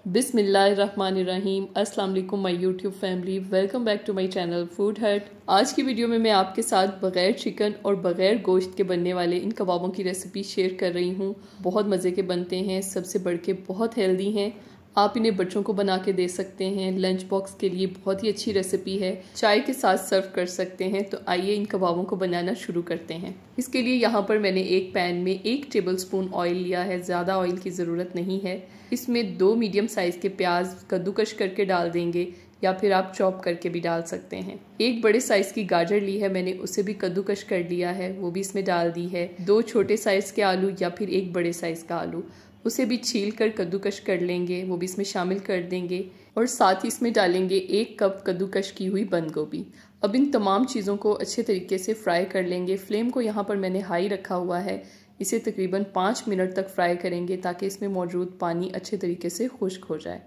बिस्मिल्लाहिर्रहमानिर्रहीम। अस्सलाम वालेकुम my YouTube family, welcome back to my channel food hut. आज की वीडियो में मैं आपके साथ बग़ैर चिकन और बग़ैर गोश्त के बनने वाले इन कबाबों की रेसिपी शेयर कर रही हूँ। बहुत मज़े के बनते हैं, सबसे बढ़ के बहुत हेल्दी हैं। आप इन्हें बच्चों को बना के दे सकते हैं, लंच बॉक्स के लिए बहुत ही अच्छी रेसिपी है, चाय के साथ सर्व कर सकते हैं। तो आइए इन कबाबों को बनाना शुरू करते हैं। इसके लिए यहाँ पर मैंने एक पैन में 1 टेबलस्पून ऑयल लिया है, ज़्यादा ऑयल की ज़रूरत नहीं है। इसमें 2 मीडियम साइज़ के प्याज कद्दूकश करके डाल देंगे या फिर आप चॉप करके भी डाल सकते हैं। 1 बड़े साइज़ की गाजर ली है मैंने, उसे भी कद्दूकश कर लिया है, वो भी इसमें डाल दी है। 2 छोटे साइज़ के आलू या फिर 1 बड़े साइज़ का आलू, उसे भी छील कर कद्दूकश कर लेंगे, वो भी इसमें शामिल कर देंगे। और साथ ही इसमें डालेंगे 1 कप कद्दूकश की हुई बंद गोभी। अब इन तमाम चीज़ों को अच्छे तरीके से फ्राई कर लेंगे। फ्लेम को यहाँ पर मैंने हाई रखा हुआ है। इसे तकरीबन 5 मिनट तक फ्राई करेंगे ताकि इसमें मौजूद पानी अच्छे तरीके से खुश्क हो जाए।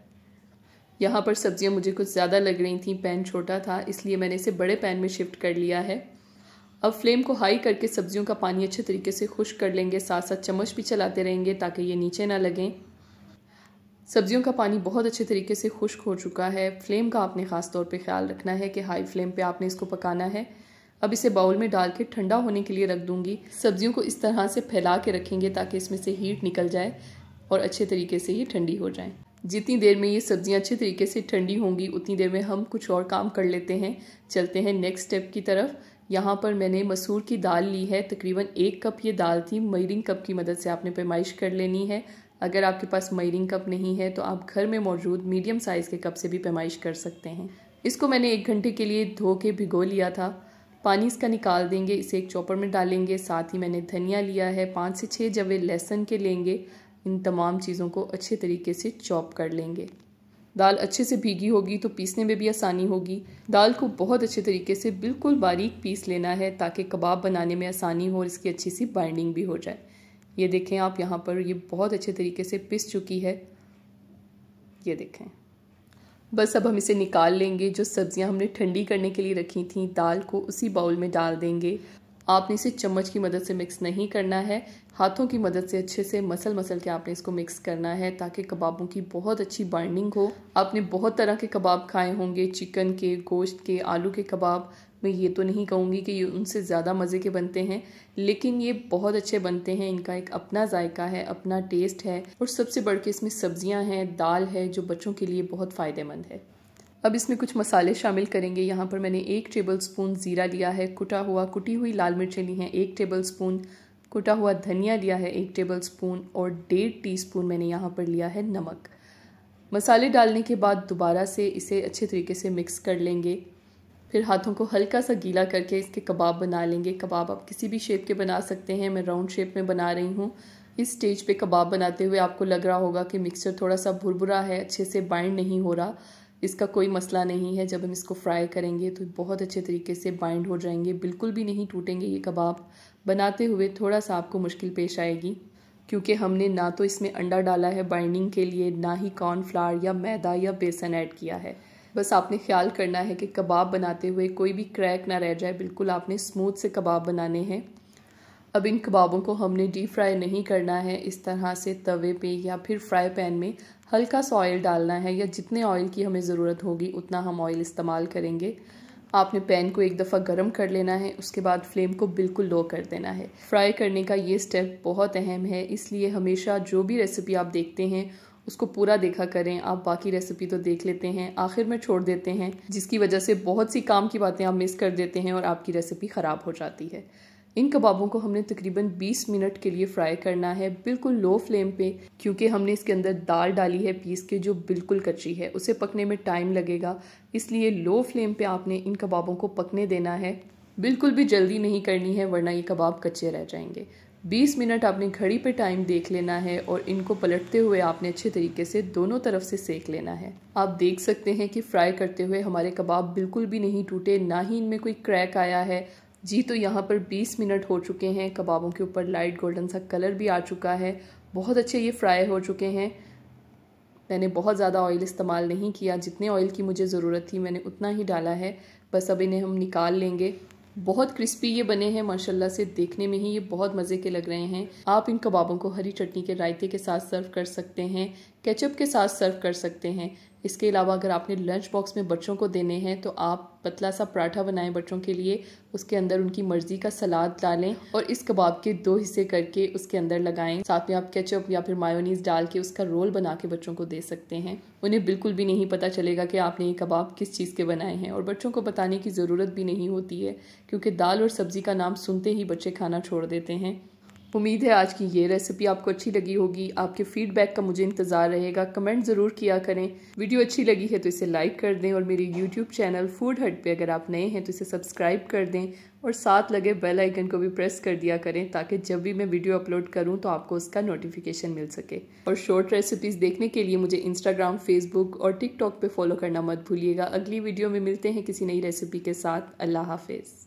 यहाँ पर सब्जियाँ मुझे कुछ ज़्यादा लग रही थी, पैन छोटा था, इसलिए मैंने इसे बड़े पैन में शिफ्ट कर लिया है। अब फ्लेम को हाई करके सब्जियों का पानी अच्छे तरीके से खुश्क कर लेंगे, साथ साथ चम्मच भी चलाते रहेंगे ताकि ये नीचे ना लगें। सब्जियों का पानी बहुत अच्छे तरीके से खुश्क हो चुका है। फ्लेम का आपने ख़ास तौर पे ख्याल रखना है कि हाई फ्लेम पे आपने इसको पकाना है। अब इसे बाउल में डाल के ठंडा होने के लिए रख दूंगी। सब्जियों को इस तरह से फैला के रखेंगे ताकि इसमें से हीट निकल जाए और अच्छे तरीके से ये ठंडी हो जाए। जितनी देर में ये सब्जियां अच्छे तरीके से ठंडी होंगी उतनी देर में हम कुछ और काम कर लेते हैं। चलते हैं नेक्स्ट स्टेप की तरफ। यहाँ पर मैंने मसूर की दाल ली है, तकरीबन 1 कप ये दाल थी। मेजरिंग कप की मदद से आपने पैमाइश कर लेनी है। अगर आपके पास मेजरिंग कप नहीं है तो आप घर में मौजूद मीडियम साइज़ के कप से भी पैमाइश कर सकते हैं। इसको मैंने 1 घंटे के लिए धो के भिगो लिया था। पानी इसका निकाल देंगे, इसे एक चॉपर में डालेंगे। साथ ही मैंने धनिया लिया है, 5 से 6 जवे लहसुन के लेंगे। इन तमाम चीज़ों को अच्छे तरीके से चॉप कर लेंगे। दाल अच्छे से भीगी होगी तो पीसने में भी आसानी होगी। दाल को बहुत अच्छे तरीके से बिल्कुल बारीक पीस लेना है ताकि कबाब बनाने में आसानी हो और इसकी अच्छी सी बाइंडिंग भी हो जाए। ये देखें आप, यहाँ पर ये बहुत अच्छे तरीके से पिस चुकी है, ये देखें। बस अब हम इसे निकाल लेंगे। जो सब्जियां हमने ठंडी करने के लिए रखी थी, दाल को उसी बाउल में डाल देंगे। आपने इसे चम्मच की मदद से मिक्स नहीं करना है, हाथों की मदद से अच्छे से मसल के आपने इसको मिक्स करना है ताकि कबाबों की बहुत अच्छी बाइंडिंग हो। आपने बहुत तरह के कबाब खाए होंगे, चिकन के, गोश्त के, आलू के कबाब। मैं ये तो नहीं कहूँगी कि ये उनसे ज़्यादा मज़े के बनते हैं, लेकिन ये बहुत अच्छे बनते हैं। इनका एक अपना जायका है, अपना टेस्ट है और सबसे बढ़ के इसमें सब्जियां हैं, दाल है, जो बच्चों के लिए बहुत फ़ायदेमंद है। अब इसमें कुछ मसाले शामिल करेंगे। यहाँ पर मैंने 1 टेबलस्पून ज़ीरा लिया है, कुटी हुई लाल मिर्चें ली हैं 1 टेबलस्पून, कुटा हुआ धनिया लिया है 1 टेबलस्पून और 1.5 टीस्पून मैंने यहाँ पर लिया है नमक। मसाले डालने के बाद दोबारा से इसे अच्छे तरीके से मिक्स कर लेंगे। फिर हाथों को हल्का सा गीला करके इसके कबाब बना लेंगे। कबाब आप किसी भी शेप के बना सकते हैं, मैं राउंड शेप में बना रही हूँ। इस स्टेज पे कबाब बनाते हुए आपको लग रहा होगा कि मिक्सचर थोड़ा सा भुरभुरा है, अच्छे से बाइंड नहीं हो रहा। इसका कोई मसला नहीं है, जब हम इसको फ्राई करेंगे तो बहुत अच्छे तरीके से बाइंड हो जाएंगे, बिल्कुल भी नहीं टूटेंगे ये कबाब। बनाते हुए थोड़ा सा आपको मुश्किल पेश आएगी क्योंकि हमने ना तो इसमें अंडा डाला है बाइंडिंग के लिए, ना ही कॉर्नफ्लावर या मैदा या बेसन ऐड किया है। बस आपने ख्याल करना है कि कबाब बनाते हुए कोई भी क्रैक ना रह जाए, बिल्कुल आपने स्मूथ से कबाब बनाने हैं। अब इन कबाबों को हमने डीप फ्राई नहीं करना है, इस तरह से तवे पे या फिर फ्राई पैन में हल्का सा ऑयल डालना है, या जितने ऑयल की हमें ज़रूरत होगी उतना हम ऑयल इस्तेमाल करेंगे। आपने पैन को एक दफ़ा गर्म कर लेना है, उसके बाद फ्लेम को बिल्कुल लो कर देना है। फ्राई करने का ये स्टेप बहुत अहम है, इसलिए हमेशा जो भी रेसिपी आप देखते हैं उसको पूरा देखा करें। आप बाकी रेसिपी तो देख लेते हैं, आखिर में छोड़ देते हैं, जिसकी वजह से बहुत सी काम की बातें आप मिस कर देते हैं और आपकी रेसिपी ख़राब हो जाती है। इन कबाबों को हमने तकरीबन 20 मिनट के लिए फ्राई करना है, बिल्कुल लो फ्लेम पे, क्योंकि हमने इसके अंदर दाल डाली है पीस के जो बिल्कुल कच्ची है, उसे पकने में टाइम लगेगा। इसलिए लो फ्लेम पे आपने इन कबाबों को पकने देना है, बिल्कुल भी जल्दी नहीं करनी है वरना ये कबाब कच्चे रह जाएंगे। 20 मिनट आपने घड़ी पे टाइम देख लेना है और इनको पलटते हुए आपने अच्छे तरीके से दोनों तरफ से सेक लेना है। आप देख सकते हैं कि फ्राई करते हुए हमारे कबाब बिल्कुल भी नहीं टूटे, ना ही इनमें कोई क्रैक आया है जी। तो यहाँ पर 20 मिनट हो चुके हैं, कबाबों के ऊपर लाइट गोल्डन सा कलर भी आ चुका है, बहुत अच्छे ये फ्राई हो चुके हैं। मैंने बहुत ज़्यादा ऑयल इस्तेमाल नहीं किया, जितने ऑयल की मुझे ज़रूरत थी मैंने उतना ही डाला है। बस अब इन्हें हम निकाल लेंगे। बहुत क्रिस्पी ये बने हैं माशाल्लाह से, देखने में ही ये बहुत मज़े के लग रहे हैं। आप इन कबाबों को हरी चटनी के रायते के साथ सर्व कर सकते हैं, केचप के साथ सर्व कर सकते हैं। इसके अलावा अगर आपने लंच बॉक्स में बच्चों को देने हैं तो आप पतला सा पराठा बनाएं बच्चों के लिए, उसके अंदर उनकी मर्जी का सलाद डालें और इस कबाब के 2 हिस्से करके उसके अंदर लगाएं। साथ में आप केचप या फिर मायोनीज डाल के उसका रोल बना के बच्चों को दे सकते हैं। उन्हें बिल्कुल भी नहीं पता चलेगा कि आपने ये कबाब किस चीज़ के बनाए हैं और बच्चों को बताने की ज़रूरत भी नहीं होती है, क्योंकि दाल और सब्ज़ी का नाम सुनते ही बच्चे खाना छोड़ देते हैं। उम्मीद है आज की ये रेसिपी आपको अच्छी लगी होगी। आपके फीडबैक का मुझे इंतज़ार रहेगा, कमेंट ज़रूर किया करें। वीडियो अच्छी लगी है तो इसे लाइक कर दें और मेरे यूट्यूब चैनल फूड हट पे अगर आप नए हैं तो इसे सब्सक्राइब कर दें और साथ लगे बेल आइकन को भी प्रेस कर दिया करें, ताकि जब भी मैं वीडियो अपलोड करूं तो आपको उसका नोटिफिकेशन मिल सके। और शॉर्ट रेसिपीज़ देखने के लिए मुझे इंस्टाग्राम, फेसबुक और टिकटॉक पे फॉलो करना मत भूलिएगा। अगली वीडियो में मिलते हैं किसी नई रेसिपी के साथ। अल्लाह हाफिज़।